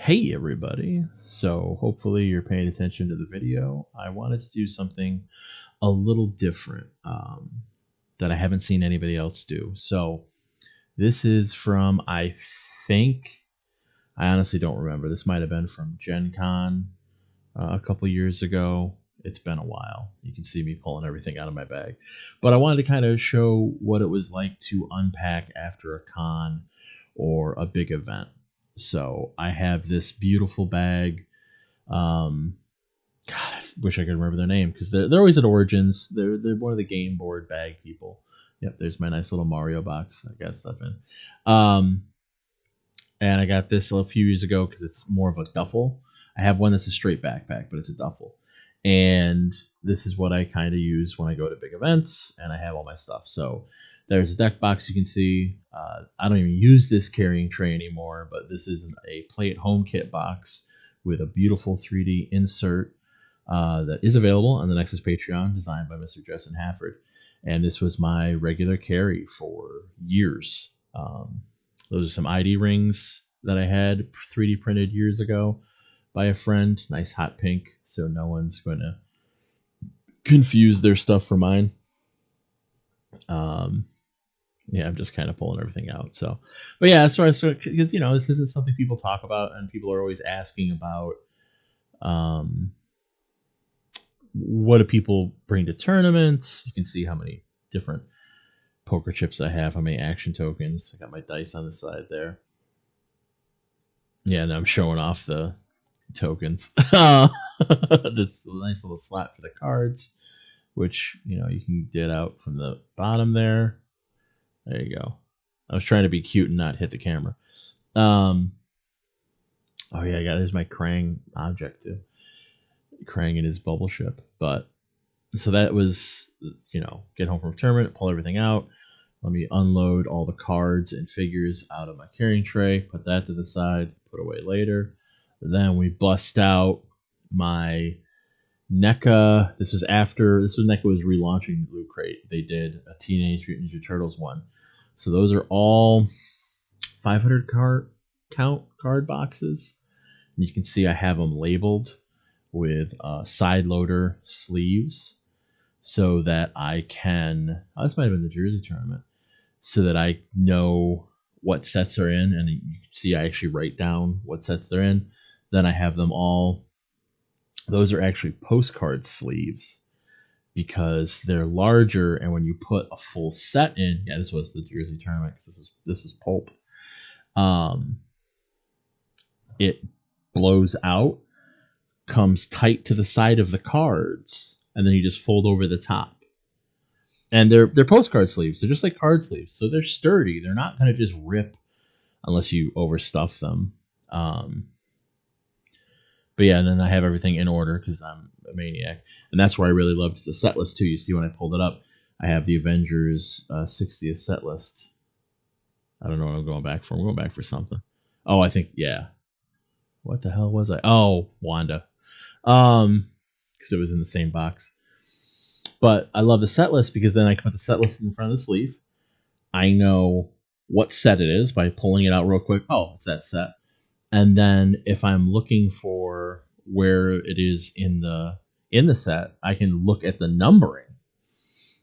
Hey everybody, so hopefully you're paying attention to the video. I wanted to do something a little different that I haven't seen anybody else do. So this is from, I honestly don't remember. This might have been from Gen Con a couple years ago. It's been a while. You can see me pulling everything out of my bag. But I wanted to kind of show what it was like to unpack after a con or a big event. So I have this beautiful bag. God, I wish I could remember their name because they're always at Origins. They're one of the game board bag people. Yep, there's my nice little Mario box. I got stuff in. And I got this a few years ago because it's more of a duffel. I have one that's a straight backpack, but it's a duffel. And this is what I kind of use when I go to big events and I have all my stuff. So there's a deck box you can see. I don't even use this carrying tray anymore, but this is a Play at Home kit box with a beautiful 3D insert that is available on the Nexus Patreon, designed by Mr. Justin Hafford. And this was my regular carry for years. Those are some ID rings that I had 3D printed years ago by a friend. Nice hot pink, so no one's going to confuse their stuff for mine. Yeah, I'm just kind of pulling everything out. So, but yeah, as far as, because, this isn't something people talk about, and people are always asking about, what do people bring to tournaments? You can see how many different poker chips I have, how many action tokens. I got my dice on the side there. Yeah, and I'm showing off the tokens. This nice little slot for the cards, which, you can get out from the bottom there. There you go. I was trying to be cute and not hit the camera. Oh yeah, there's my Krang object too. Krang in his bubble ship. But so that was, get home from a tournament, pull everything out. Let me unload all the cards and figures out of my carrying tray, put that to the side, put away later. Then we bust out my NECA. This was NECA was relaunching Loot Crate. They did a Teenage Mutant Ninja Turtles one. So those are all 500 card boxes. And you can see I have them labeled with side loader sleeves so that I can, this might have been the Jersey tournament, so that I know what sets are in, and you can see I actually write down what sets they're in. Then I have them all. Those are actually postcard sleeves because they're larger, and when you put a full set in, yeah, this was the Jersey tournament because this was Pulp. It blows out, comes tight to the side of the cards, and then you just fold over the top. And they're postcard sleeves. They're just like card sleeves, so they're sturdy. They're not going to just rip unless you overstuff them. But yeah, and then I have everything in order because I'm a maniac. And that's where I really loved the set list too. You see when I pulled it up, I have the Avengers 60th set list. I don't know what I'm going back for. I'm going back for something. Oh, I think, yeah. What the hell was I? Oh, Wanda. Because it was in the same box. But I love the set list because then I can put the set list in front of the sleeve. I know what set it is by pulling it out real quick. Oh, it's that set. And then if I'm looking for where it is in the set, I can look at the numbering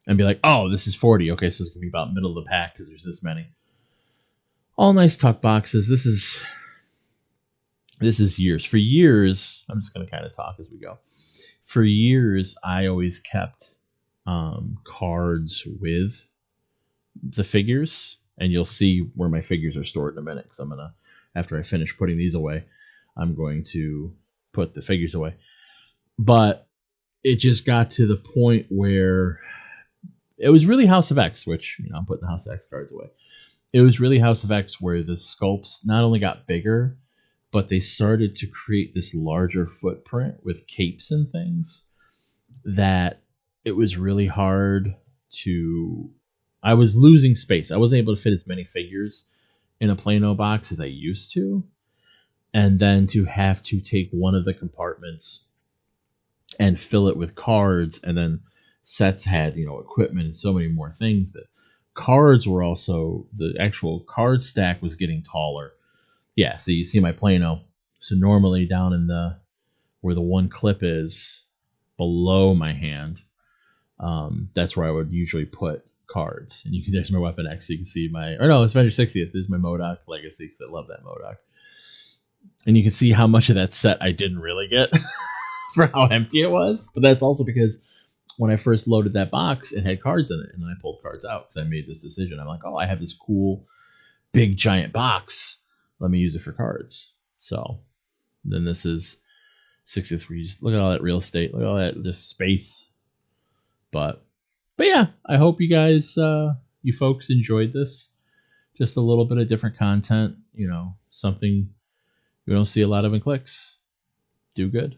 and be like, oh, this is 40. Okay, so it's going to be about middle of the pack because there's this many. All nice tuck boxes. This is years. For years, I'm just going to kind of talk as we go. For years, I always kept cards with the figures, and you'll see where my figures are stored in a minute because after I finish putting these away, I'm going to put the figures away. But it just got to the point where it was really House of X, which, I'm putting the House of X cards away. It was really House of X where the sculpts not only got bigger, but they started to create this larger footprint with capes and things that it was really hard to... I was losing space. I wasn't able to fit as many figures in a Plano box as I used to. And then to have to take one of the compartments and fill it with cards, and then sets had, equipment and so many more things, that cards were also, the actual card stack was getting taller. Yeah, so you see my Plano, So normally down in the where the one clip is below my hand, that's where I would usually put cards. And there's my Weapon X. So you can see it's Avenger 60th. There's my MODOK Legacy because I love that MODOK. And you can see how much of that set I didn't really get for how empty it was. But that's also because when I first loaded that box, it had cards in it, and then I pulled cards out because I made this decision. I'm like, oh, I have this cool, big, giant box. Let me use it for cards. So then this is 60th, where you just look at all that real estate, look at all that just space. But yeah, I hope you guys, you folks enjoyed this. Just a little bit of different content, something we don't see a lot of in Clix. Do good.